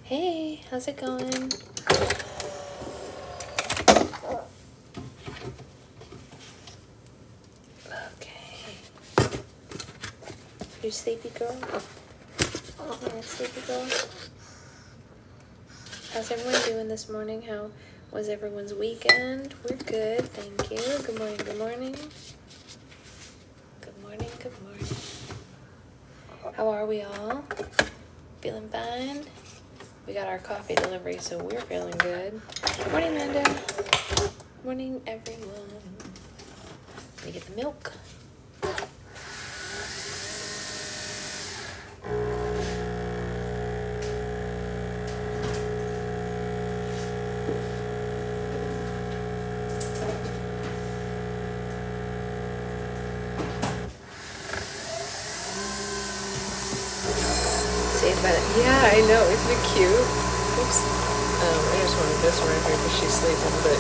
Hey, how's it going? Okay. You sleepy girl? Yeah, sleepy girl. How's everyone doing this morning? How was everyone's weekend? We're good, thank you. Good morning, good morning. Good morning, good morning. How are we all? Feeling fine? We got our coffee delivery, so we're feeling good. Morning, Amanda. Morning, everyone. Let me get the milk. Saved by the... Yeah, I know. Isn't it cute? Oops. I just wanted this one right here because she's sleeping, but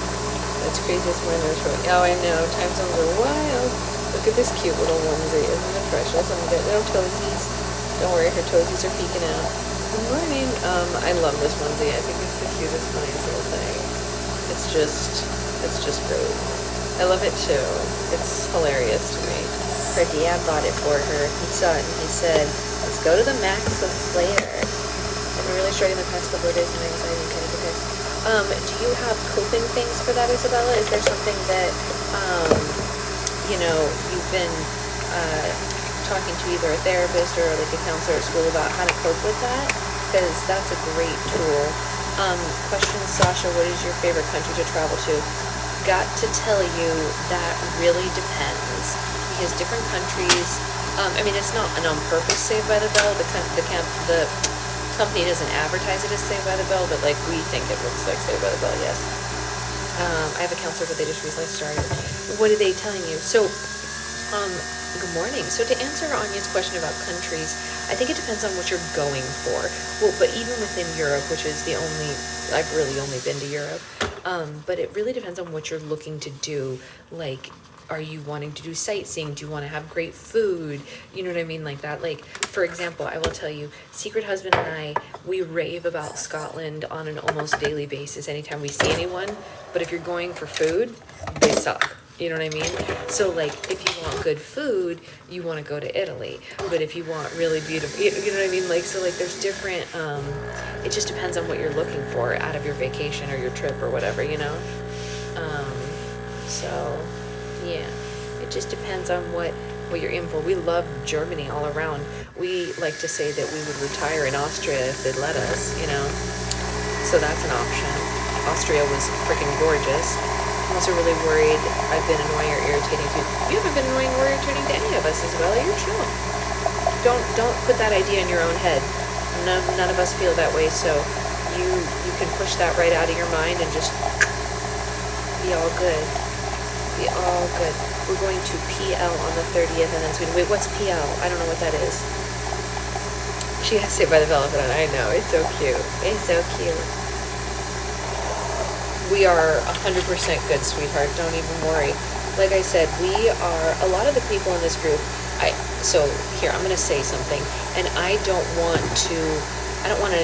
that's crazy. This morning I was really... Oh, I know. Time zones are wild. Look at this cute little onesie. Isn't it precious? I'm gonna get little toesies. Don't worry, her toesies are peeking out. Good morning. I love this onesie. I think it's the cutest, funniest little thing. It's just great. I love it too. It's hilarious to me. Her dad bought it for her. He saw it and he said, let's go to the Max with Slayer. I've been really struggling the past couple of days and anxiety kind of because. Do you have coping things for that, Isabella? Is there something that, you've been talking to either a therapist or like a counselor at school about how to cope with that? Because that's a great tool. Question, Sasha, what is your favorite country to travel to? Got to tell you, that really depends. Because different countries, it's not an on purpose Saved by the Bell. The company doesn't advertise it as Saved by the Bell, but like we think it looks like Saved by the Bell, yes. I have a counselor, but they just recently started. What are they telling you? So, good morning. So to answer Anya's question about countries, I think it depends on what you're going for. Well, but even within Europe, which is I've really only been to Europe, but it really depends on what you're looking to do. Like, are you wanting to do sightseeing? Do you want to have great food? You know what I mean? Like that. Like, for example, I will tell you, Secret Husband and I, we rave about Scotland on an almost daily basis anytime we see anyone. But if you're going for food, they suck. You know what I mean? So like, if you want good food, you want to go to Italy. But if you want really beautiful, you know what I mean? Like, so like there's different, it just depends on what you're looking for out of your vacation or your trip or whatever, you know? So yeah, it just depends on what you're in for. We love Germany all around. We like to say that we would retire in Austria if they'd let us, you know? So that's an option. Austria was freaking gorgeous. I'm also really worried I've been annoying or irritating to you. Haven't been annoying or irritating to any of us, Isabella. You're chill. Don't put that idea in your own head. None of us feel that way, so you can push that right out of your mind and just be all good. Be all good. We're going to PL on the 30th and then Sweden. Wait, what's PL? I don't know what that is. She has Saved by the Bell. I know, it's so cute. It's so cute. We are 100% good, sweetheart. Don't even worry. Like I said, a lot of the people in this group, so here, I'm going to say something, and I don't want to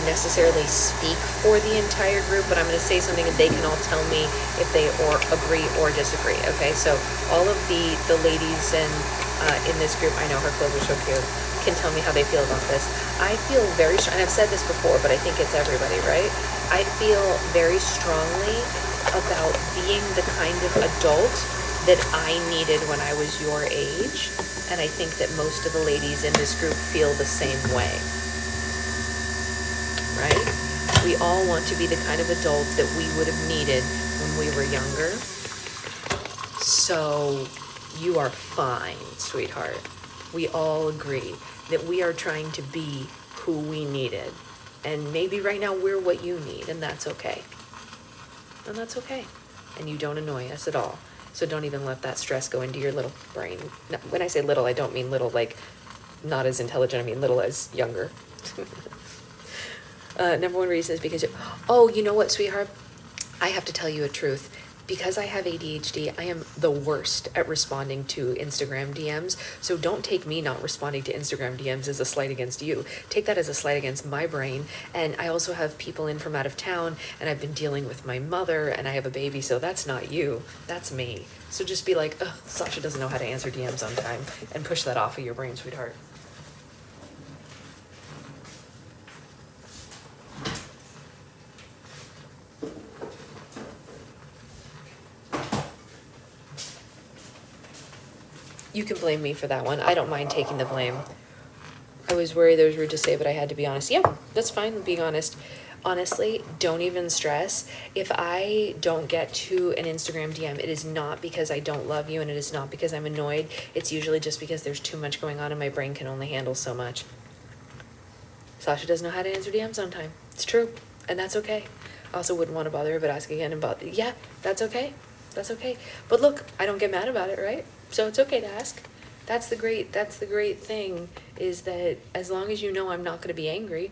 necessarily speak for the entire group, but I'm going to say something and they can all tell me if they agree or disagree, okay? So all of the ladies in this group, I know her clothes are so cute, can tell me how they feel about this. I feel very strong, and I've said this before, but I think it's everybody, right? I feel very strongly about being the kind of adult that I needed when I was your age, and I think that most of the ladies in this group feel the same way, right? We all want to be the kind of adult that we would have needed when we were younger. So you are fine, sweetheart. We all agree that we are trying to be who we needed. And maybe right now we're what you need, and that's okay. And that's okay. And you don't annoy us at all. So don't even let that stress go into your little brain. No, when I say little, I don't mean little like not as intelligent. I mean little as younger. Number one reason is because, you know what, sweetheart? I have to tell you a truth. because I have ADHD, I am the worst at responding to Instagram DMs. So don't take me not responding to Instagram DMs as a slight against you. Take that as a slight against my brain. And I also have people in from out of town, and I've been dealing with my mother, and I have a baby, so that's not you. That's me. So just be like, ugh, Sasha doesn't know how to answer DMs on time, and push that off of your brain, sweetheart. You can blame me for that one. I don't mind taking the blame. I was worried that was rude to say, but I had to be honest. Yeah, that's fine being honest. Honestly, don't even stress. If I don't get to an Instagram DM, it is not because I don't love you, and it is not because I'm annoyed. It's usually just because there's too much going on and my brain can only handle so much. Sasha doesn't know how to answer DMs on time. It's true, and that's okay. I also wouldn't want to bother her, but ask again about, yeah, that's okay. That's okay. But look, I don't get mad about it, right? So it's okay to ask. That's the great thing, is that as long as you know I'm not going to be angry.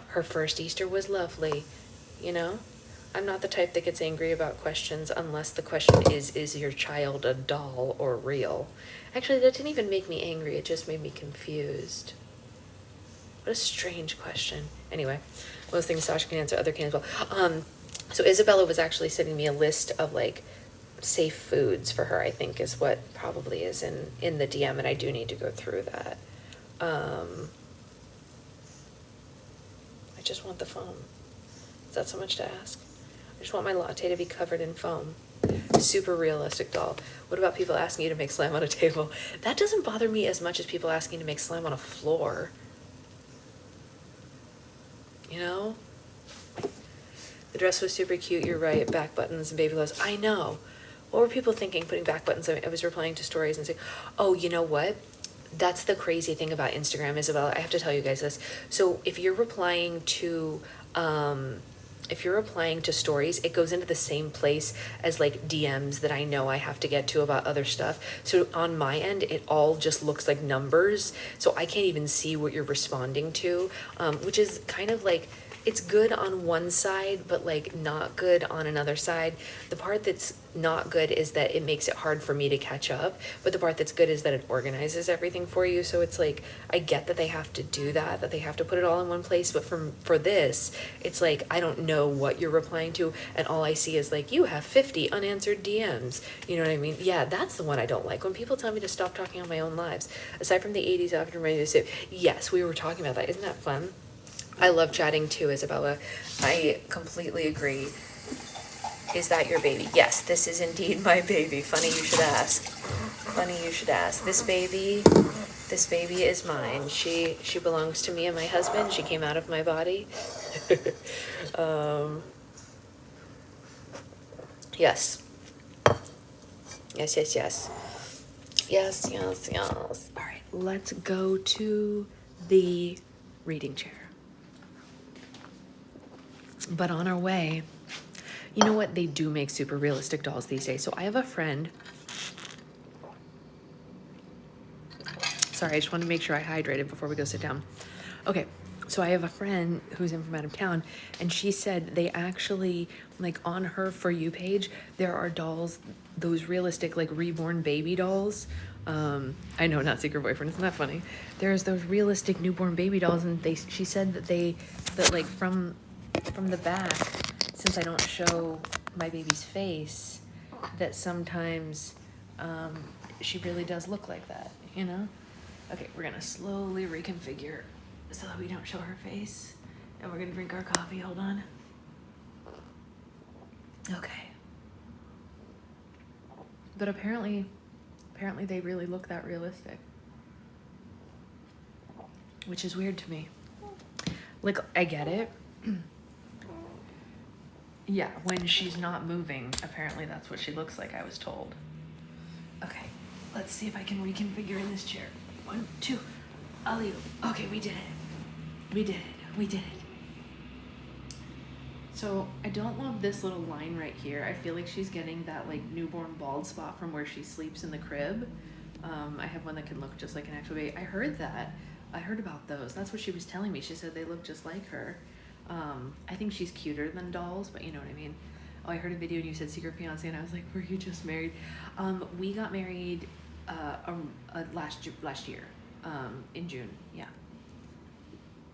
Her first Easter was lovely, you know? I'm not the type that gets angry about questions unless the question is your child a doll or real? Actually, that didn't even make me angry. It just made me confused. What a strange question. Anyway, most things Sasha can answer, other can as well. So Isabella was actually sending me a list of like safe foods for her, I think is what probably is in the DM, and I do need to go through that. I just want the foam. Is that so much to ask? I just want my latte to be covered in foam. Super realistic doll. What about people asking you to make slime on a table? That doesn't bother me as much as people asking to make slime on a floor. You know? The dress was super cute, you're right. Back buttons and baby clothes. I know. What were people thinking putting back buttons? I was replying to stories and saying, oh, you know what? That's the crazy thing about Instagram, Isabella. I have to tell you guys this. So if you're replying to stories, it goes into the same place as like DMs that I know I have to get to about other stuff. So on my end, it all just looks like numbers. So I can't even see what you're responding to, which is kind of like, it's good on one side, but like not good on another side. The part that's not good is that it makes it hard for me to catch up, but the part that's good is that it organizes everything for you. So it's like, I get that they have to do that they have to put it all in one place, but for this, it's like, I don't know what you're replying to, and all I see is like, you have 50 unanswered DMs. You know what I mean? Yeah, that's the one I don't like. When people tell me to stop talking on my own lives, aside from the 80s after my music, yes, we were talking about that. Isn't that fun? I love chatting too, Isabella. I completely agree. Is that your baby? Yes, this is indeed my baby. Funny you should ask. Funny you should ask. This baby is mine. She belongs to me and my husband. She came out of my body. Yes. Yes. All right, let's go to the reading chair. But on our way, you know what? They do make super realistic dolls these days. So I have a friend. Sorry, I just want to make sure I hydrated before we go sit down. Okay, so I have a friend who's in from out of town, and she said they actually, like on her For You page, there are dolls, those realistic like reborn baby dolls. I know, not Secret Boyfriend, isn't that funny? There's those realistic newborn baby dolls, and she said that like from the back, since I don't show my baby's face, that sometimes she really does look like that, you know? Okay, we're gonna slowly reconfigure so that we don't show her face, and we're gonna drink our coffee. Hold on. Okay. But apparently they really look that realistic, which is weird to me. Like, I get it. Yeah, when she's not moving, apparently that's what she looks like, I was told. Okay, let's see if I can reconfigure in this chair. 1, 2, Ollie. Okay, we did it. So I don't love this little line right here. I feel like she's getting that like newborn bald spot from where she sleeps in the crib. I have one that can look just like an actual baby. I heard about those. That's what she was telling me. She said they look just like her. I think she's cuter than dolls, but you know what I mean. Oh, I heard a video and you said secret fiance, and I was like, were you just married? We got married last year, in June. Yeah,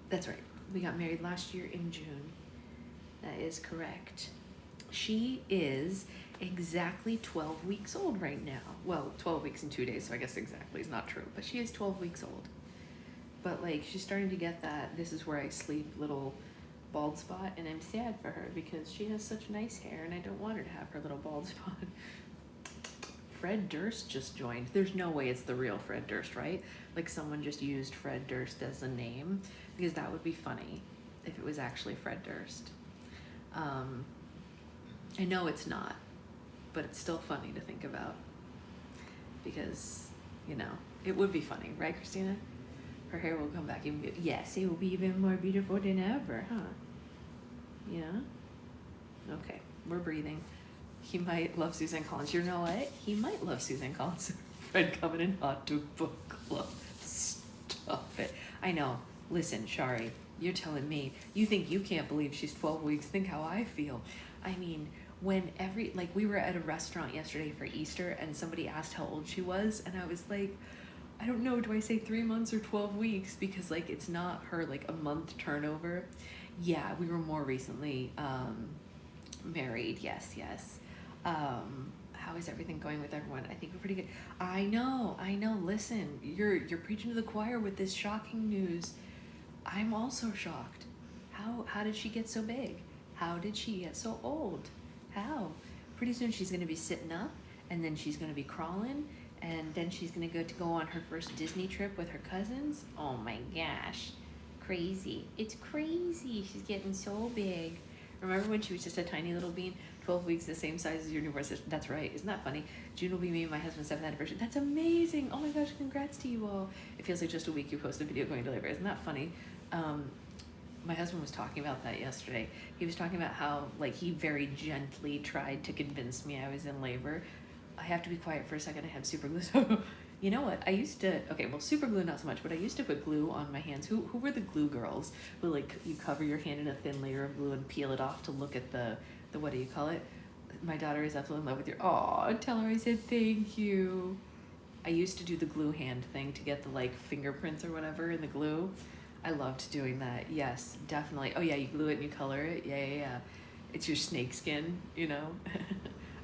that's right. We got married last year in June. That is correct. She is exactly 12 weeks old right now. Well, 12 weeks and 2 days, so I guess exactly is not true, but she is 12 weeks old. But like, she's starting to get that "this is where I sleep" little bald spot, and I'm sad for her because she has such nice hair and I don't want her to have her little bald spot. Fred Durst just joined. There's no way it's the real Fred Durst, right? Like someone just used Fred Durst as a name, because that would be funny if it was actually Fred Durst. I know it's not, but it's still funny to think about because, you know, it would be funny, right, Christina? Her hair will come back even, yes, it will be even more beautiful than ever, huh? Yeah? Okay, we're breathing. He might love Suzanne Collins. You know what? He might love Suzanne Collins. Fred coming in hot to book club. Stop it. I know. Listen, Shari, you're telling me. You think you can't believe she's 12 weeks. Think how I feel. I mean, when we were at a restaurant yesterday for Easter and somebody asked how old she was, and I was like, I don't know, do I say 3 months or 12 weeks? Because like, it's not her like a month turnover. Yeah, we were more recently married. Yes. How is everything going with everyone? I think we're pretty good. I know. Listen, you're preaching to the choir with this shocking news. I'm also shocked. How did she get so big? How did she get so old? How? Pretty soon she's gonna be sitting up, and then she's gonna be crawling, and then she's gonna go on her first Disney trip with her cousins. Oh my gosh. Crazy. It's crazy. She's getting so big. Remember when she was just a tiny little bean? 12 weeks, the same size as your newborn sister. That's right. Isn't that funny? June will be me and my husband's 7th anniversary. That's amazing. Oh my gosh, congrats to you all. It feels like just a week you posted a video going to labor. Isn't that funny? My husband was talking about that yesterday. He was talking about how like he very gently tried to convince me I was in labor. I have to be quiet for a second. I have super glue. So you know what? I used to, okay, well, super glue, not so much, but I used to put glue on my hands. Who were the glue girls who like, you cover your hand in a thin layer of glue and peel it off to look at the what do you call it? My daughter is absolutely in love with your, aw, tell her I said thank you. I used to do the glue hand thing to get the like fingerprints or whatever in the glue. I loved doing that. Yes, definitely. Oh yeah, you glue it and you color it. Yeah. It's your snake skin, you know?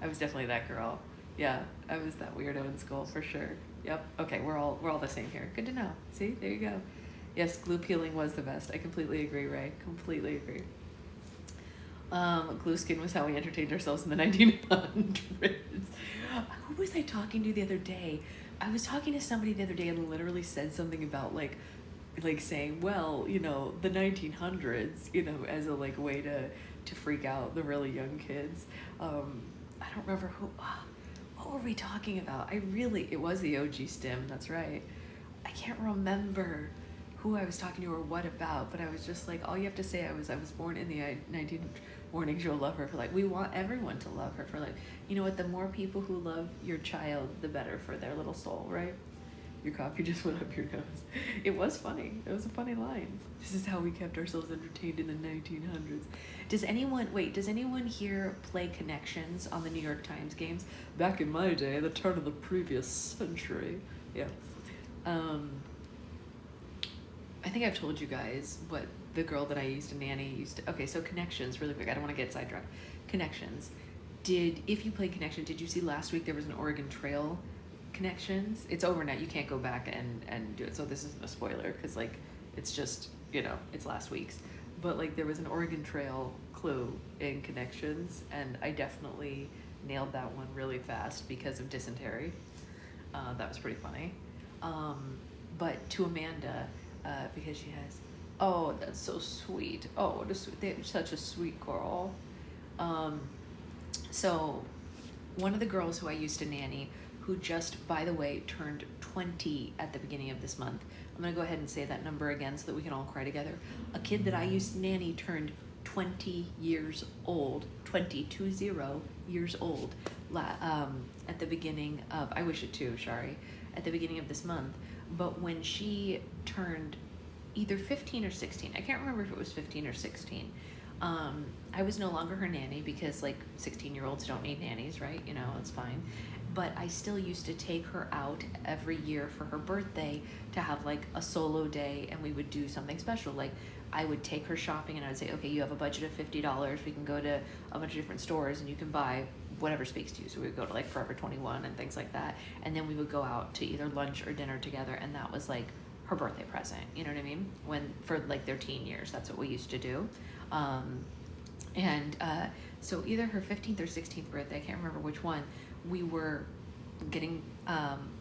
I was definitely that girl. Yeah, I was that weirdo in school for sure. Yep. Okay, we're all the same here. Good to know. See, there you go. Yes, glue peeling was the best. I completely agree, Ray. Completely agree. Glue skin was how we entertained ourselves in the 1900s. Who was I talking to the other day? I was talking to somebody the other day and literally said something about like saying, well, you know, the 1900s, you know, as a like way to freak out the really young kids. I don't remember who. What were we talking about? It was the OG STEM, that's right. I can't remember who I was talking to or what about, but I was just like, all you have to say, I was born in the 19 warnings, you'll love her for life. We want everyone to love her for life. You know what? The more people who love your child, the better for their little soul, right? Your coffee just went up your nose. It was funny. It was a funny line. This is how we kept ourselves entertained in the 1900s. Does anyone here play Connections on the New York Times games? Back in my day, the turn of the previous century. Yeah. I think I've told you guys what the girl that I used to nanny used to. Okay, so Connections, really quick. I don't want to get sidetracked. Connections. If you played Connections, did you see last week there was an Oregon Trail Connections? It's over now. You can't go back and do it. So this isn't a spoiler because like it's just, you know, it's last week's. But like there was an Oregon Trail clue in Connections, and I definitely nailed that one really fast because of dysentery. That was pretty funny. But to Amanda, because she has, oh, that's so sweet. Oh, what a sweet, they're such a sweet girl. So one of the girls who I used to nanny, who just, by the way, turned 20 at the beginning of this month. I'm gonna go ahead and say that number again so that we can all cry together. A kid that I used to nanny turned 20 years old, 20 years old, at the beginning of, I wish it too, Shari, at the beginning of this month. But when she turned either 15 or 16, I can't remember if it was 15 or 16, I was no longer her nanny because like 16-year-olds don't need nannies, right? You know, it's fine. But I still used to take her out every year for her birthday to have like a solo day, and we would do something special. Like I would take her shopping and I would say, okay, you have a budget of $50. We can go to a bunch of different stores and you can buy whatever speaks to you. So we would go to like Forever 21 and things like that. And then we would go out to either lunch or dinner together. And that was like her birthday present. You know what I mean? When for like their teen years, that's what we used to do. So either her 15th or 16th birthday, I can't remember which one, we were getting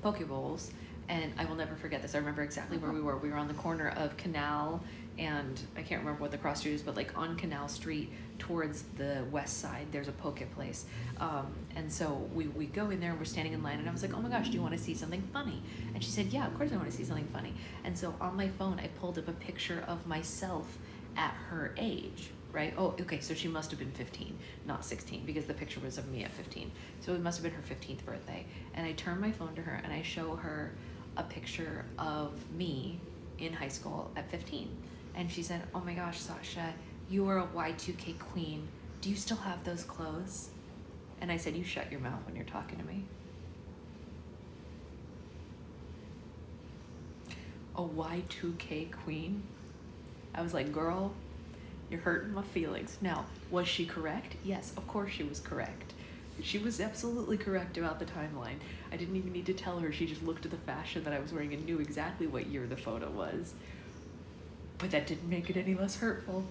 poke bowls, and I will never forget this. I remember exactly where we were. We were on the corner of Canal and I can't remember what the cross street is, but like on Canal Street towards the west side, there's a poke place. And so we go in there and we're standing in line, and I was like, oh my gosh, do you want to see something funny? And she said, yeah, of course I want to see something funny. And so on my phone, I pulled up a picture of myself at her age. Right? Oh, okay, so she must have been 15, not 16, because the picture was of me at 15. So it must have been her 15th birthday. And I turn my phone to her and I show her a picture of me in high school at 15. And she said, oh my gosh, Sasha, you are a Y2K queen. Do you still have those clothes? And I said, you shut your mouth when you're talking to me. A Y2K queen? I was like, girl, you're hurting my feelings. Now, was she correct? Yes, of course she was correct. She was absolutely correct about the timeline. I didn't even need to tell her. She just looked at the fashion that I was wearing and knew exactly what year the photo was. But that didn't make it any less hurtful.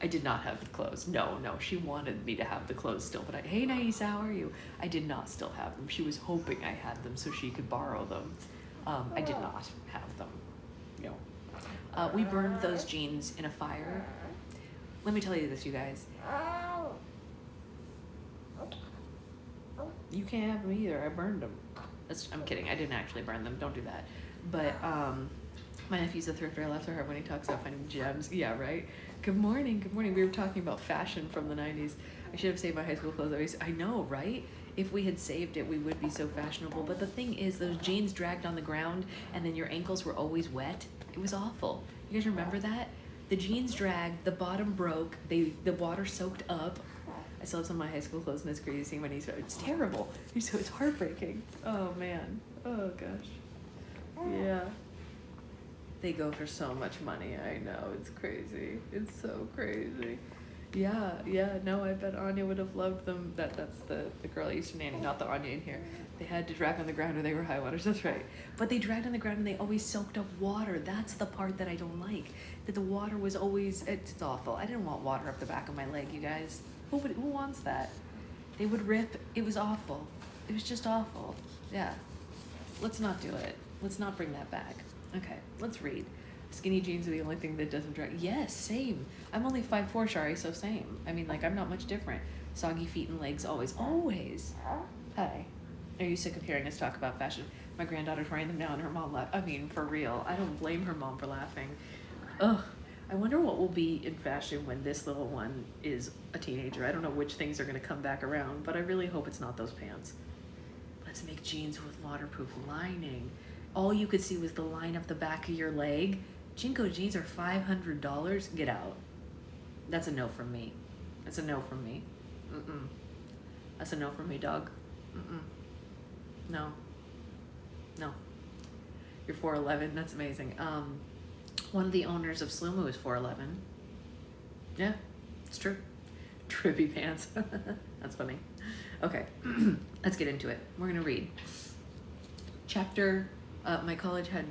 I did not have the clothes. No, she wanted me to have the clothes still. But hey, Naisa, how are you? I did not still have them. She was hoping I had them so she could borrow them. I did not have them. No. We burned those jeans in a fire. Let me tell you this, you guys. You can't have them either. I burned them. I'm kidding. I didn't actually burn them. Don't do that. But my nephew's a thrifter. I laugh so hard when he talks about finding gems. Yeah, right? Good morning. Good morning. We were talking about fashion from the 90s. I should have saved my high school clothes. I know, right? If we had saved it, we would be so fashionable. But the thing is, those jeans dragged on the ground and then your ankles were always wet. It was awful. You guys remember that? The jeans dragged, the bottom broke, the water soaked up. I still have some of my high school clothes, and it's crazy seeing my knees. It's terrible. It's heartbreaking. Oh man. Oh gosh. Yeah. They go for so much money. I know. It's crazy. It's so crazy. Yeah. No, I bet Anya would have loved them. That's the girl I used to nanny, not the Anya in here. They had to drag on the ground or they were high waters. That's right. But they dragged on the ground and they always soaked up water. That's the part that I don't like. That the water was always, it's awful. I didn't want water up the back of my leg, you guys. Who wants that? They would rip. It was awful. It was just awful. Yeah. Let's not do it. Let's not bring that back. Okay, let's read. Skinny jeans are the only thing that doesn't drag. Yes, same. I'm only 5'4", Shari, so same. I mean, like, I'm not much different. Soggy feet and legs, always. Hi. Are you sick of hearing us talk about fashion? My granddaughter's wearing them now and her mom laughed. I mean, for real. I don't blame her mom for laughing. Ugh. I wonder what will be in fashion when this little one is a teenager. I don't know which things are going to come back around, but I really hope it's not those pants. Let's make jeans with waterproof lining. All you could see was the line up the back of your leg. Jinko jeans are $500. Get out. That's a no from me. That's a no from me. Mm-mm. That's a no from me, dog. Mm-mm. No. You're 4'11". That's amazing. One of the owners of Slumu is 4'11". Yeah, it's true. Trippy pants. That's funny. Okay, let's get into it. We're gonna read. Chapter, my college had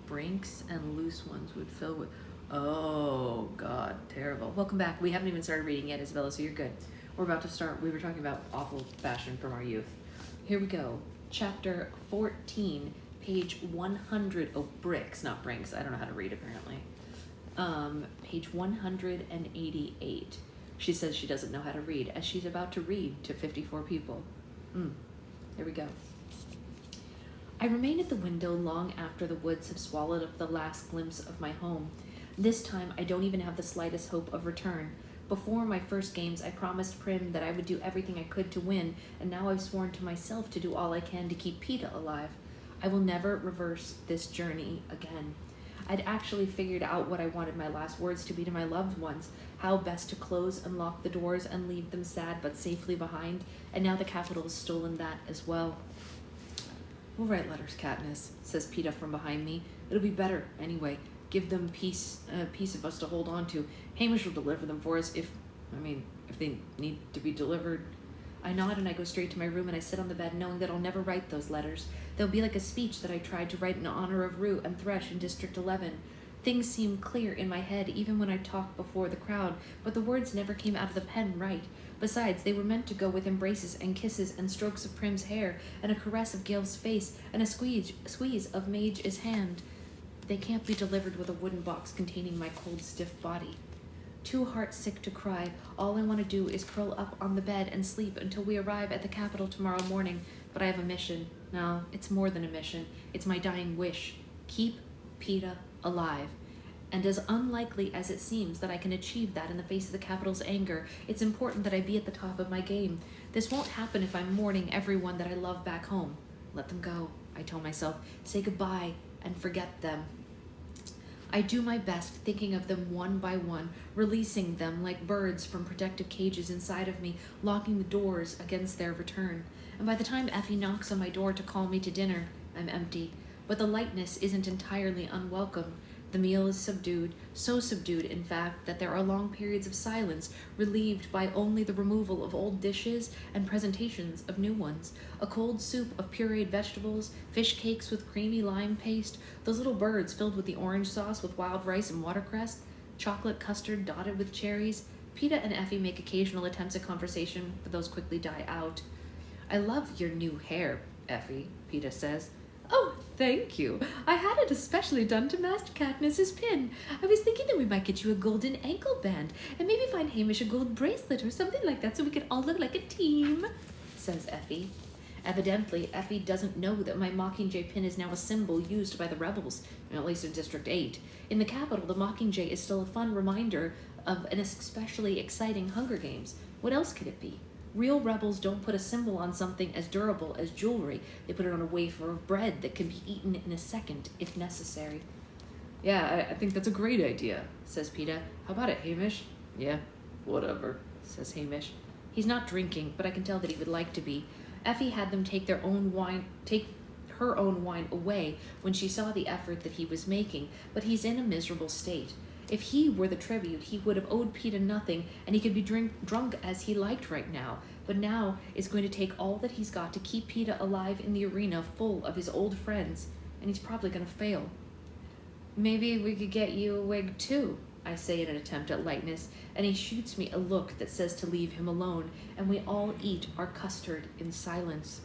brinks and loose ones would fill with, oh God, terrible. Welcome back. We haven't even started reading yet, Isabella, so you're good. We're about to start. We were talking about awful fashion from our youth. Here we go. Chapter 14, page 100. Oh, bricks, not brinks. I don't know how to read, apparently. Page 188. She says she doesn't know how to read, as she's about to read to 54 people. Here we go. I remain at the window long after the woods have swallowed up the last glimpse of my home. This time, I don't even have the slightest hope of return. Before my first games, I promised Prim that I would do everything I could to win, and now I've sworn to myself to do all I can to keep PETA alive. I will never reverse this journey again. I'd actually figured out what I wanted my last words to be to my loved ones, how best to close and lock the doors and leave them sad but safely behind, and now the Capitol has stolen that as well. We'll write letters, Katniss, says Peeta from behind me. It'll be better, anyway. Give them a piece of us to hold on to. Hamish will deliver them for us if they need to be delivered. I nod and I go straight to my room and I sit on the bed knowing that I'll never write those letters. They'll be like a speech that I tried to write in honor of Rue and Thresh in District 11. Things seemed clear in my head even when I talked before the crowd, but the words never came out of the pen right. Besides, they were meant to go with embraces and kisses and strokes of Prim's hair and a caress of Gale's face and a squeeze of Mage's hand. They can't be delivered with a wooden box containing my cold, stiff body. Too heart-sick to cry, all I want to do is curl up on the bed and sleep until we arrive at the Capitol tomorrow morning. But I have a mission. No, it's more than a mission. It's my dying wish. Keep Peeta alive. And as unlikely as it seems that I can achieve that in the face of the Capitol's anger, it's important that I be at the top of my game. This won't happen if I'm mourning everyone that I love back home. Let them go, I tell myself. Say goodbye and forget them. I do my best, thinking of them one by one, releasing them like birds from protective cages inside of me, locking the doors against their return. And by the time Effie knocks on my door to call me to dinner, I'm empty. But the lightness isn't entirely unwelcome. The meal is subdued, so subdued, in fact, that there are long periods of silence, relieved by only the removal of old dishes and presentations of new ones. A cold soup of pureed vegetables, fish cakes with creamy lime paste, those little birds filled with the orange sauce with wild rice and watercress, chocolate custard dotted with cherries. Peeta and Effie make occasional attempts at conversation, but those quickly die out. I love your new hair, Effie, Peeta says. Oh, thank you. I had it especially done to Master Katniss's pin. I was thinking that we might get you a golden ankle band and maybe find Hamish a gold bracelet or something like that so we can all look like a team, says Effie. Evidently, Effie doesn't know that my Mockingjay pin is now a symbol used by the rebels, at least in District 8. In the Capitol, the Mockingjay is still a fun reminder of an especially exciting Hunger Games. What else could it be? Real rebels don't put a symbol on something as durable as jewelry. They put it on a wafer of bread that can be eaten in a second, if necessary. Yeah, I think that's a great idea, says Peeta. How about it, Hamish? Yeah, whatever, says Hamish. He's not drinking, but I can tell that he would like to be. Effie had them take her own wine away when she saw the effort that he was making, but he's in a miserable state. If he were the tribute, he would have owed Peeta nothing, and he could be drunk as he liked right now. But now it's going to take all that he's got to keep Peeta alive in the arena full of his old friends, and he's probably going to fail. Maybe we could get you a wig too, I say in an attempt at lightness, and he shoots me a look that says to leave him alone, and we all eat our custard in silence.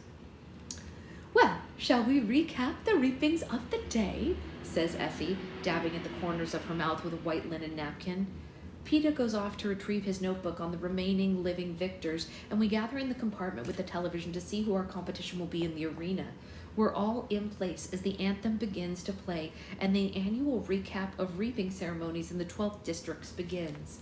Well, shall we recap the reapings of the day? Says Effie, dabbing at the corners of her mouth with a white linen napkin. Peeta goes off to retrieve his notebook on the remaining living victors, and we gather in the compartment with the television to see who our competition will be in the arena. We're all in place as the anthem begins to play, and the annual recap of reaping ceremonies in the 12th districts begins.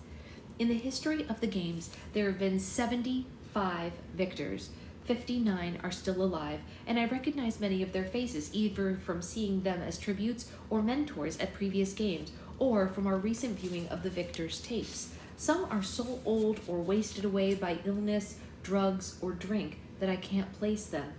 In the history of the games, there have been 75 victors. 59 are still alive, and I recognize many of their faces either from seeing them as tributes or mentors at previous games, or from our recent viewing of the victors' tapes. Some are so old or wasted away by illness, drugs, or drink that I can't place them.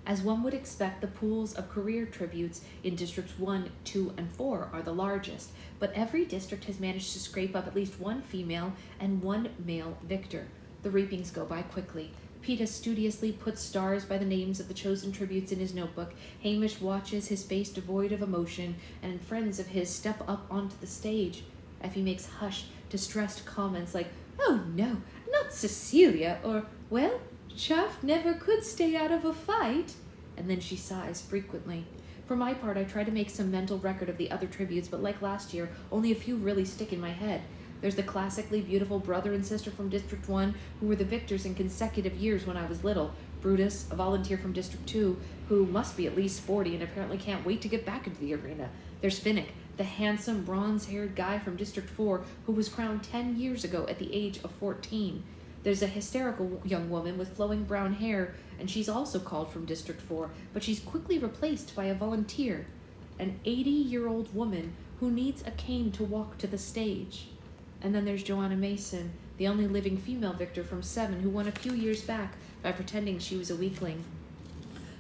As one would expect, the pools of career tributes in Districts 1, 2, and 4 are the largest, but every district has managed to scrape up at least one female and one male victor. The reapings go by quickly. Peeta studiously puts stars by the names of the chosen tributes in his notebook. Hamish watches, his face devoid of emotion, and friends of his step up onto the stage. Effie makes hushed, distressed comments like, "Oh no, not Cecilia," or, "Well, Chaff never could stay out of a fight," and then she sighs frequently. For my part, I try to make some mental record of the other tributes, but like last year, only a few really stick in my head. There's the classically beautiful brother and sister from District 1 who were the victors in consecutive years when I was little. Brutus, a volunteer from District 2, who must be at least 40 and apparently can't wait to get back into the arena. There's Finnick, the handsome, bronze-haired guy from District 4 who was crowned 10 years ago at the age of 14. There's a hysterical young woman with flowing brown hair, and she's also called from District 4, but she's quickly replaced by a volunteer. An 80-year-old woman who needs a cane to walk to the stage. And then there's Joanna Mason, the only living female victor from 7 who won a few years back by pretending she was a weakling.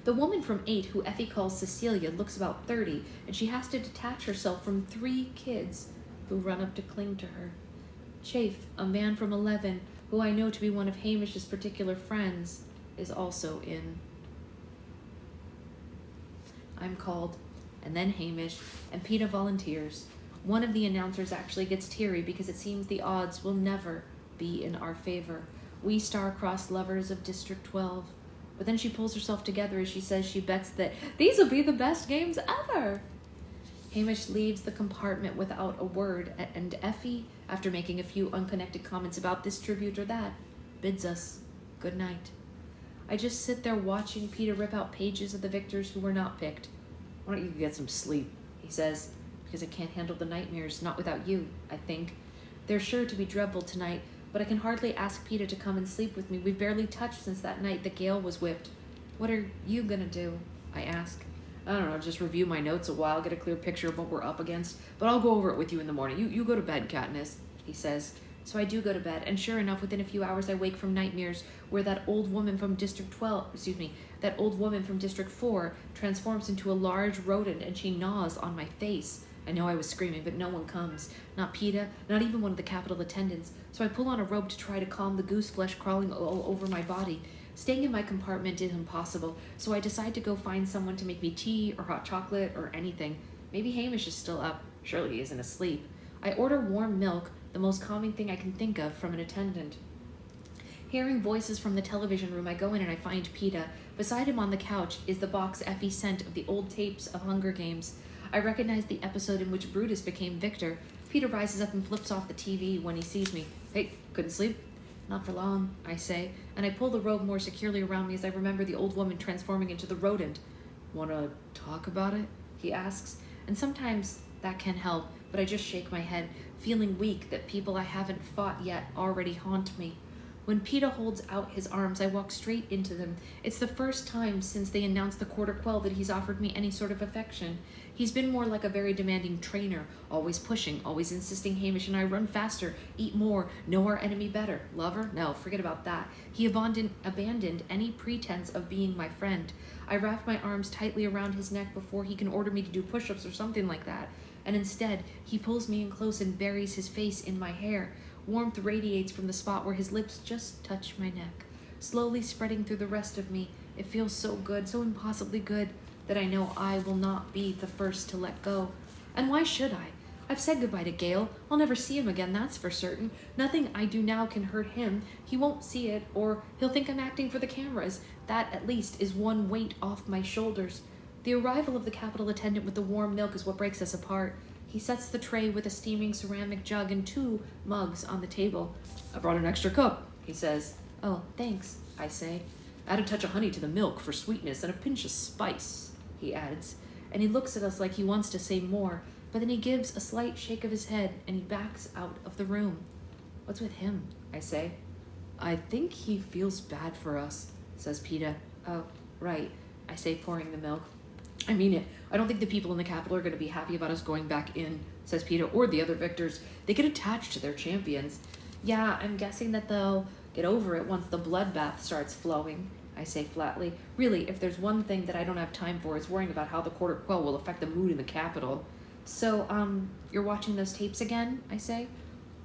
The woman from 8, who Effie calls Cecilia, looks about 30, and she has to detach herself from 3 kids who run up to cling to her. Chafe, a man from 11, who I know to be one of Hamish's particular friends, is also in. I'm called, and then Hamish, and Peeta volunteers. One of the announcers actually gets teary because it seems the odds will never be in our favor. We star-crossed lovers of District 12. But then she pulls herself together as she says she bets that these will be the best games ever. Hamish leaves the compartment without a word, and Effie, after making a few unconnected comments about this tribute or that, bids us good night. I just sit there watching Peeta rip out pages of the victors who were not picked. Why don't you get some sleep, he says, because I can't handle the nightmares, not without you, I think. They're sure to be dreadful tonight, but I can hardly ask Peeta to come and sleep with me. We've barely touched since that night that Gale was whipped. What are you gonna do? I ask. I don't know, just review my notes a while, get a clear picture of what we're up against, but I'll go over it with you in the morning. You go to bed, Katniss, he says. So I do go to bed, and sure enough, within a few hours I wake from nightmares where that old woman from District 4 transforms into a large rodent and she gnaws on my face. I know I was screaming, but no one comes. Not Peeta, not even one of the Capitol attendants. So I pull on a rope to try to calm the goose flesh crawling all over my body. Staying in my compartment is impossible, so I decide to go find someone to make me tea or hot chocolate or anything. Maybe Hamish is still up. Surely he isn't asleep. I order warm milk, the most calming thing I can think of, from an attendant. Hearing voices from the television room, I go in and I find Peeta. Beside him on the couch is the box Effie sent of the old tapes of Hunger Games. I recognize the episode in which Brutus became victor. Peeta rises up and flips off the TV when he sees me. Hey, couldn't sleep? Not for long, I say, and I pull the robe more securely around me as I remember the old woman transforming into the rodent. Wanna talk about it? He asks, and sometimes that can help, but I just shake my head, feeling weak that people I haven't fought yet already haunt me. When Peeta holds out his arms, I walk straight into them. It's the first time since they announced the Quarter Quell that he's offered me any sort of affection. He's been more like a very demanding trainer, always pushing, always insisting Hamish and I run faster, eat more, know our enemy better. Lover? No, forget about that. He abandoned any pretense of being my friend. I wrap my arms tightly around his neck before he can order me to do push-ups or something like that. And instead, he pulls me in close and buries his face in my hair. Warmth radiates from the spot where his lips just touch my neck, slowly spreading through the rest of me. It feels so good, so impossibly good, that I know I will not be the first to let go. And why should I? I've said goodbye to Gale. I'll never see him again, that's for certain. Nothing I do now can hurt him. He won't see it, or he'll think I'm acting for the cameras. That, at least, is one weight off my shoulders. The arrival of the Capitol attendant with the warm milk is what breaks us apart. He sets the tray with a steaming ceramic jug and 2 mugs on the table. I brought an extra cup, he says. Oh, thanks, I say. Add a touch of honey to the milk for sweetness and a pinch of spice, he adds. And he looks at us like he wants to say more, but then he gives a slight shake of his head and he backs out of the room. What's with him? I say. I think he feels bad for us, says Peeta. Oh, right, I say, pouring the milk. I mean it. I don't think the people in the Capitol are going to be happy about us going back in, says Peeta, or the other victors. They get attached to their champions. Yeah, I'm guessing that they'll get over it once the bloodbath starts flowing, I say flatly. Really, if there's one thing that I don't have time for, it's worrying about how the Quarter Quell will affect the mood in the Capitol. So, you're watching those tapes again, I say?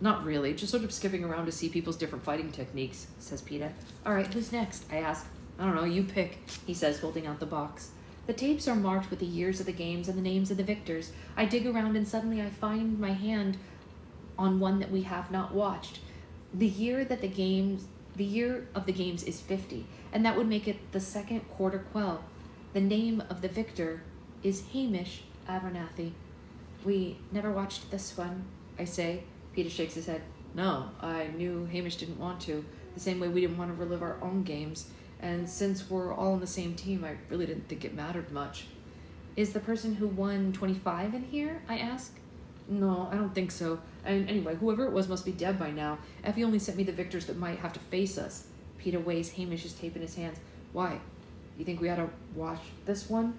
Not really, just sort of skipping around to see people's different fighting techniques, says Peeta. All right, who's next? I ask. I don't know, you pick, he says, holding out the box. The tapes are marked with the years of the games and the names of the victors. I dig around and suddenly I find my hand on one that we have not watched. The year of the games is 50, and that would make it the second Quarter Quell. The name of the victor is Hamish Abernathy. We never watched this one, I say. Peeta shakes his head. No, I knew Hamish didn't want to, the same way we didn't want to relive our own games. And since we're all on the same team, I really didn't think it mattered much. Is the person who won 25 in here? I ask. No, I don't think so. And anyway, whoever it was must be dead by now. Effie only sent me the victors that might have to face us. Peeta weighs Hamish's tape in his hands. Why? You think we ought to watch this one?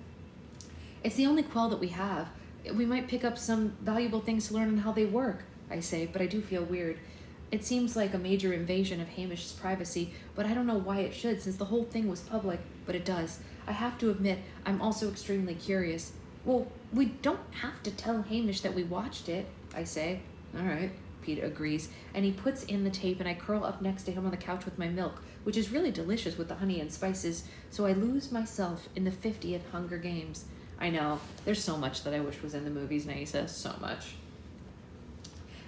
It's the only quell that we have. We might pick up some valuable things to learn on how they work, I say, but I do feel weird. It seems like a major invasion of Hamish's privacy, but I don't know why it should, since the whole thing was public, but it does. I have to admit, I'm also extremely curious. Well, we don't have to tell Hamish that we watched it, I say. All right, Pete agrees, and he puts in the tape, and I curl up next to him on the couch with my milk, which is really delicious with the honey and spices, so I lose myself in the 50th Hunger Games. I know, there's so much that I wish was in the movies, Naisa, so much.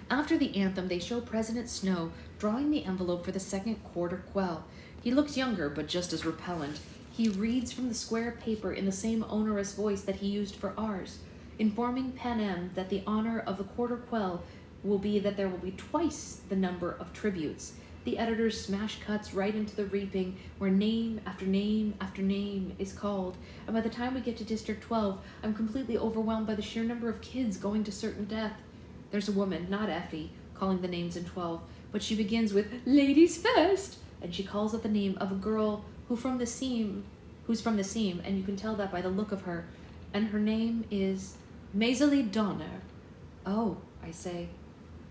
After the anthem, they show President Snow drawing the envelope for the second quarter quell. He looks younger, but just as repellent. He reads from the square paper in the same onerous voice that he used for ours, informing Panem that the honor of the quarter quell will be that there will be twice the number of tributes. The editors smash cuts right into the reaping, where name after name after name is called, and by the time we get to District 12, I'm completely overwhelmed by the sheer number of kids going to certain death. There's a woman, not Effie, calling the names in 12, but she begins with "Ladies first," and she calls out the name of a girl who's from the seam, and you can tell that by the look of her, and her name is Maisie Donner. Oh, I say,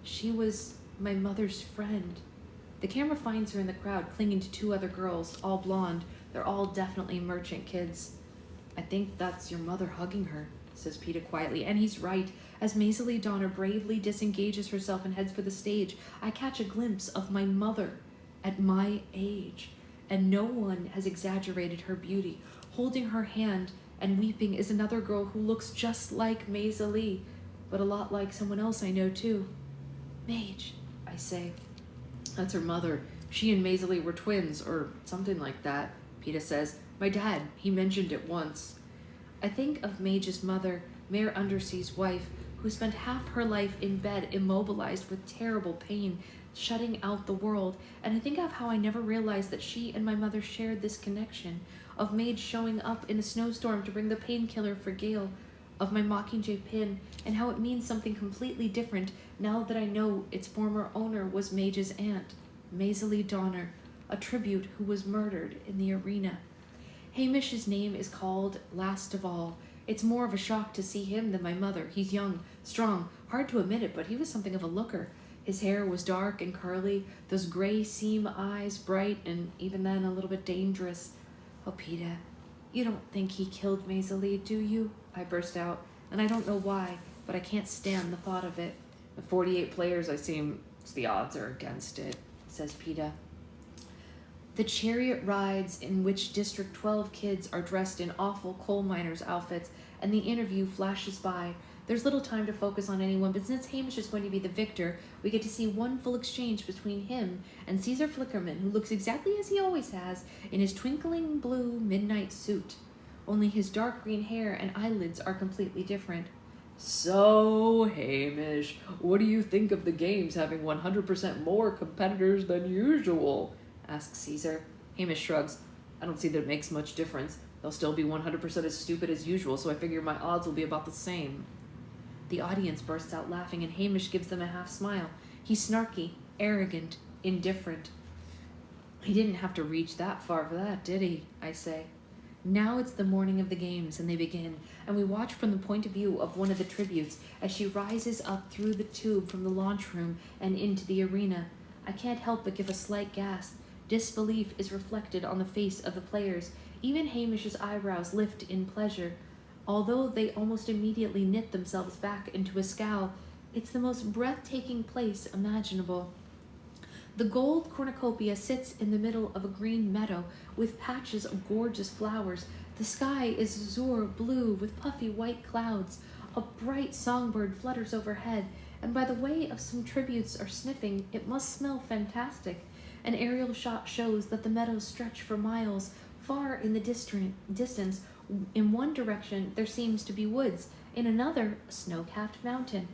she was my mother's friend. The camera finds her in the crowd, clinging to 2 other girls, all blonde. They're all definitely merchant kids. I think that's your mother hugging her, says Peeta quietly, and he's right. As Maisie Donner bravely disengages herself and heads for the stage, I catch a glimpse of my mother at my age, and no one has exaggerated her beauty. Holding her hand and weeping is another girl who looks just like Maisie, but a lot like someone else I know too. Mage, I say. That's her mother. She and Maisie were twins, or something like that, Peeta says. My dad, he mentioned it once. I think of Mage's mother, Mayor Undersea's wife, who spent half her life in bed immobilized with terrible pain, shutting out the world, and I think of how I never realized that she and my mother shared this connection, of Mage showing up in a snowstorm to bring the painkiller for Gale, of my Mockingjay pin, and how it means something completely different now that I know its former owner was Mage's aunt, Maisie Donner, a tribute who was murdered in the arena. Hamish's name is called last of all. It's more of a shock to see him than my mother. He's young, strong, hard to admit it, but he was something of a looker. His hair was dark and curly, those gray seam eyes bright and even then a little bit dangerous. Oh, Peeta, you don't think he killed Maisie, do you? I burst out, and I don't know why, but I can't stand the thought of it. The 48 players the odds are against it, says Peeta. The chariot rides in which District 12 kids are dressed in awful coal miners' outfits, and the interview flashes by. There's little time to focus on anyone, but since Hamish is going to be the victor, we get to see one full exchange between him and Caesar Flickerman, who looks exactly as he always has, in his twinkling blue midnight suit. Only his dark green hair and eyelids are completely different. So, Hamish, what do you think of the games having 100% more competitors than usual? Asks Caesar. Hamish shrugs. I don't see that it makes much difference. They'll still be 100% as stupid as usual, so I figure my odds will be about the same. The audience bursts out laughing, and Hamish gives them a half smile. He's snarky, arrogant, indifferent. He didn't have to reach that far for that, did he? I say. Now it's the morning of the games, and they begin, and we watch from the point of view of one of the tributes as she rises up through the tube from the launch room and into the arena. I can't help but give a slight gasp. Disbelief is reflected on the face of the players. Even Hamish's eyebrows lift in pleasure. Although they almost immediately knit themselves back into a scowl, it's the most breathtaking place imaginable. The gold cornucopia sits in the middle of a green meadow with patches of gorgeous flowers. The sky is azure blue with puffy white clouds. A bright songbird flutters overhead, and by the way of some tributes are sniffing, it must smell fantastic. An aerial shot shows that the meadows stretch for miles. Far in the distance, in one direction, there seems to be woods. In another, a snow-capped mountain.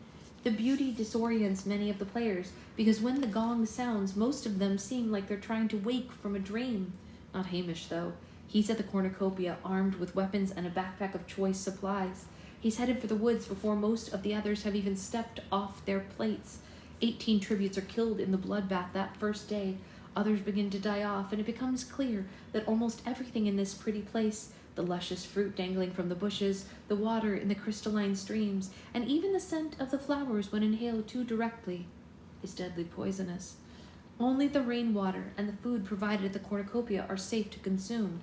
The beauty disorients many of the players, because when the gong sounds, most of them seem like they're trying to wake from a dream. Not Hamish, though. He's at the cornucopia, armed with weapons and a backpack of choice supplies. He's headed for the woods before most of the others have even stepped off their plates. 18 tributes are killed in the bloodbath that first day. Others begin to die off, and it becomes clear that almost everything in this pretty place The luscious fruit dangling from the bushes, the water in the crystalline streams, and even the scent of the flowers when inhaled too directly is deadly poisonous. Only the rainwater and the food provided at the cornucopia are safe to consume.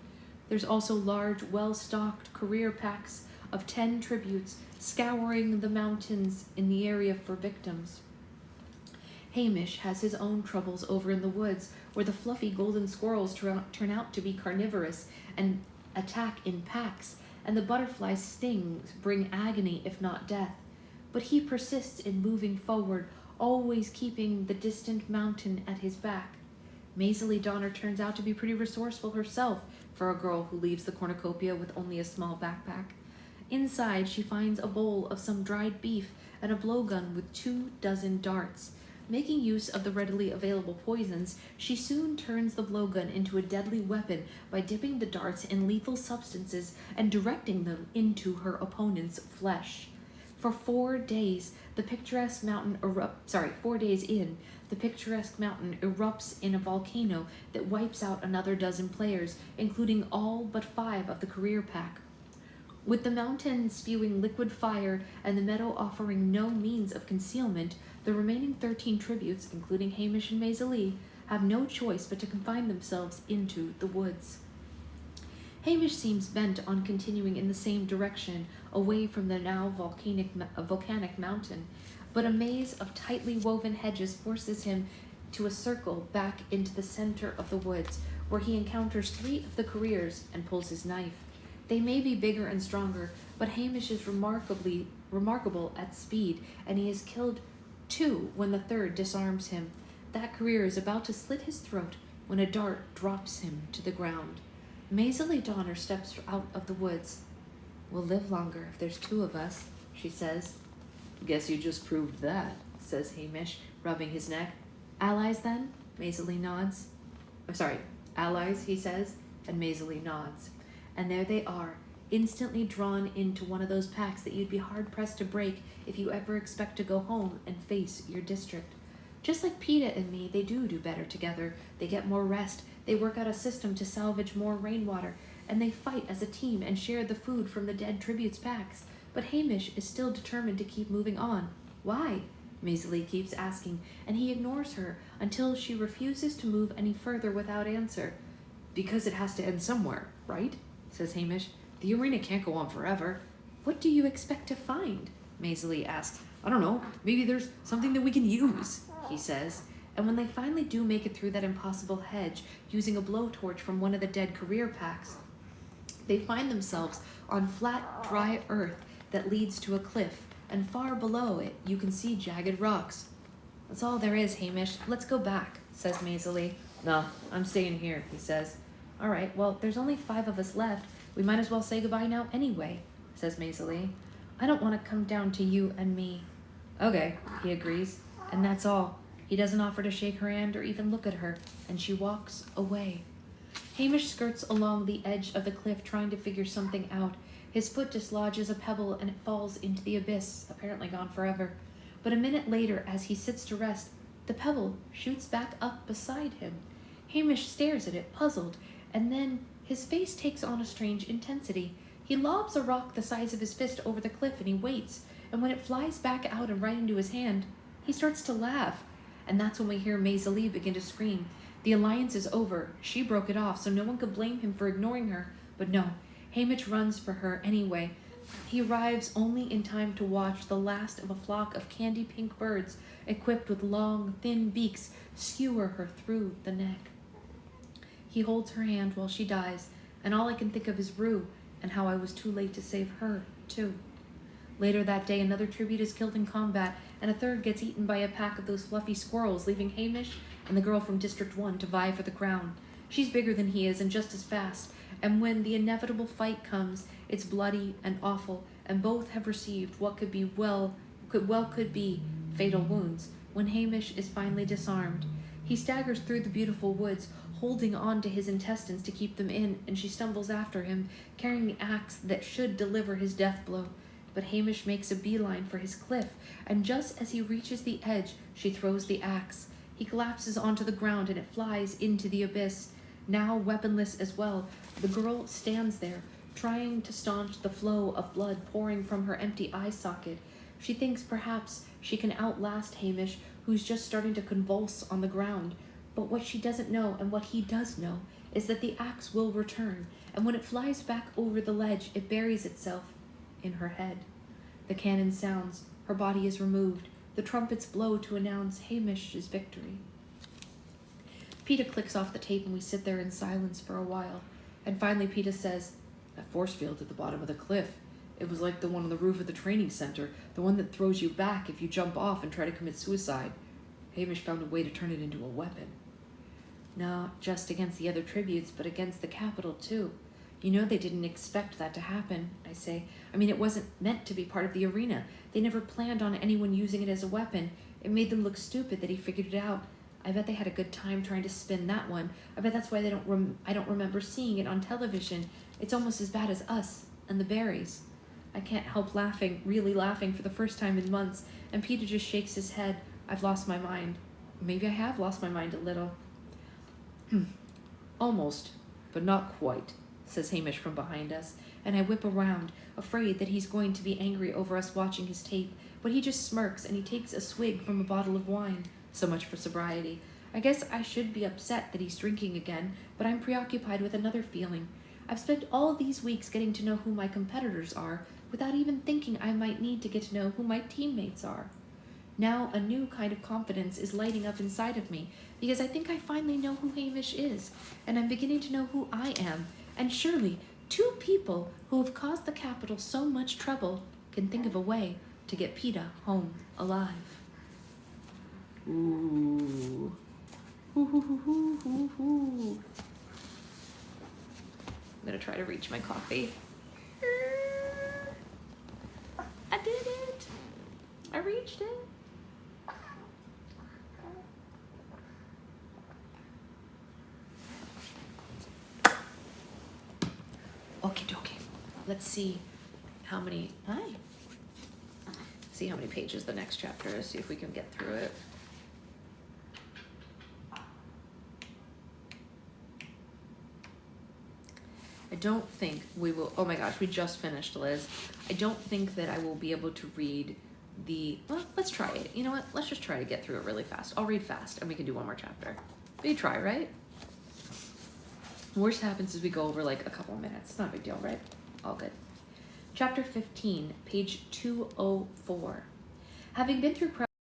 There's also large, well-stocked career packs of 10 tributes scouring the mountains in the area for victims. Hamish has his own troubles over in the woods, where the fluffy golden squirrels turn out to be carnivorous and attack in packs, and the butterfly stings bring agony if not death. But he persists in moving forward, always keeping the distant mountain at his back. Maisie Donner turns out to be pretty resourceful herself for a girl who leaves the cornucopia with only a small backpack. Inside, she finds a bowl of some dried beef and a blowgun with 24 darts. Making use of the readily available poisons, she soon turns the blowgun into a deadly weapon by dipping the darts in lethal substances and directing them into her opponent's flesh. For 4 days, the picturesque mountain 4 days in, the picturesque mountain erupts in a volcano that wipes out another 12 players, including all but 5 of the career pack. With the mountain spewing liquid fire and the meadow offering no means of concealment, the remaining 13 tributes, including Hamish and Maisie, have no choice but to confine themselves into the woods. Hamish seems bent on continuing in the same direction, away from the now volcanic mountain, but a maze of tightly woven hedges forces him to a circle back into the center of the woods, where he encounters 3 of the careers and pulls his knife. They may be bigger and stronger, but Hamish is remarkable at speed, and he has killed 2 when the 3rd disarms him. That career is about to slit his throat when a dart drops him to the ground. Maisie Donner steps out of the woods. "We'll live longer if there's 2 of us," she says. "Guess you just proved that," says Hamish, rubbing his neck. "Allies, then?" Maisie nods. "Allies," he says, and Maisie nods. And there they are, instantly drawn into one of those packs that you'd be hard-pressed to break if you ever expect to go home and face your district. Just like Peeta and me, they do better together. They get more rest, they work out a system to salvage more rainwater, and they fight as a team and share the food from the dead tributes packs. But Hamish is still determined to keep moving on. "Why?" Maisie keeps asking, and he ignores her until she refuses to move any further without answer. "Because it has to end somewhere, right?" says Hamish. "The arena can't go on forever." "What do you expect to find?" Maisie asks. "I don't know. Maybe there's something that we can use," he says. And when they finally do make it through that impossible hedge, using a blowtorch from one of the dead career packs, they find themselves on flat, dry earth that leads to a cliff, and far below it you can see jagged rocks. "That's all there is, Hamish. Let's go back," says Maisie. "No, I'm staying here," he says. "All right, well, there's only 5 of us left. We might as well say goodbye now anyway," says Maisie. "I don't want to come down to you and me." "Okay," he agrees, and that's all. He doesn't offer to shake her hand or even look at her, and she walks away. Hamish skirts along the edge of the cliff trying to figure something out. His foot dislodges a pebble and it falls into the abyss, apparently gone forever. But a minute later, as he sits to rest, the pebble shoots back up beside him. Hamish stares at it, puzzled, and then his face takes on a strange intensity. He lobs a rock the size of his fist over the cliff and he waits, and when it flies back out and right into his hand, he starts to laugh. And that's when we hear Maisie begin to scream. The alliance is over. She broke it off, so no one could blame him for ignoring her. But no, Hamish runs for her anyway. He arrives only in time to watch the last of a flock of candy-pink birds, equipped with long, thin beaks, skewer her through the neck. He holds her hand while she dies, and all I can think of is Rue, and how I was too late to save her, too. Later that day, another tribute is killed in combat, and a 3rd gets eaten by a pack of those fluffy squirrels, leaving Hamish and the girl from District 1 to vie for the crown. She's bigger than he is and just as fast, and when the inevitable fight comes, it's bloody and awful, and both have received what could be fatal wounds. When Hamish is finally disarmed, he staggers through the beautiful woods, holding on to his intestines to keep them in, and she stumbles after him, carrying the axe that should deliver his death blow. But Hamish makes a beeline for his cliff, and just as he reaches the edge, she throws the axe. He collapses onto the ground, and it flies into the abyss. Now weaponless as well, the girl stands there, trying to staunch the flow of blood pouring from her empty eye socket. She thinks perhaps she can outlast Hamish, who's just starting to convulse on the ground. But what she doesn't know, and what he does know, is that the axe will return, and when it flies back over the ledge, it buries itself in her head. The cannon sounds, her body is removed, the trumpets blow to announce Hamish's victory. Peeta clicks off the tape and we sit there in silence for a while, and finally Peeta says, "That force field at the bottom of the cliff, it was like the one on the roof of the training center, the one that throws you back if you jump off and try to commit suicide. Hamish found a way to turn it into a weapon." Not just against the other tributes, but against the Capitol too. You know they didn't expect that to happen, I say. I mean, it wasn't meant to be part of the arena. They never planned on anyone using it as a weapon. It made them look stupid that he figured it out. I bet they had a good time trying to spin that one. I bet that's why I don't remember seeing it on television. It's almost as bad as Us and the Berries. I can't help laughing, really laughing for the first time in months, and Peeta just shakes his head. I've lost my mind. Maybe I have lost my mind a little. Almost, but not quite, says Hamish from behind us, and I whip around, afraid that he's going to be angry over us watching his tape, but he just smirks and he takes a swig from a bottle of wine. So much for sobriety. I guess I should be upset that he's drinking again, but I'm preoccupied with another feeling. I've spent all these weeks getting to know who my competitors are, without even thinking I might need to get to know who my teammates are. Now a new kind of confidence is lighting up inside of me, because I think I finally know who Hamish is, and I'm beginning to know who I am, and surely 2 people who have caused the Capitol so much trouble can think of a way to get Peeta home alive. Ooh. Hoo hoo hoo hoo hoo hoo. I'm gonna try to reach my coffee. I did it! I reached it. Okie dokie. Let's see how many. See how many pages the next chapter is. See if we can get through it. I don't think we will. Oh my gosh, we just finished, Liz. I don't think that I will be able to read the. Well, let's try it. You know what? Let's just try to get through it really fast. I'll read fast, and we can do one more chapter. We try, right? Worst happens is we go over like a couple of minutes. It's not a big deal, right? All good. Chapter 15, page 204. Having been through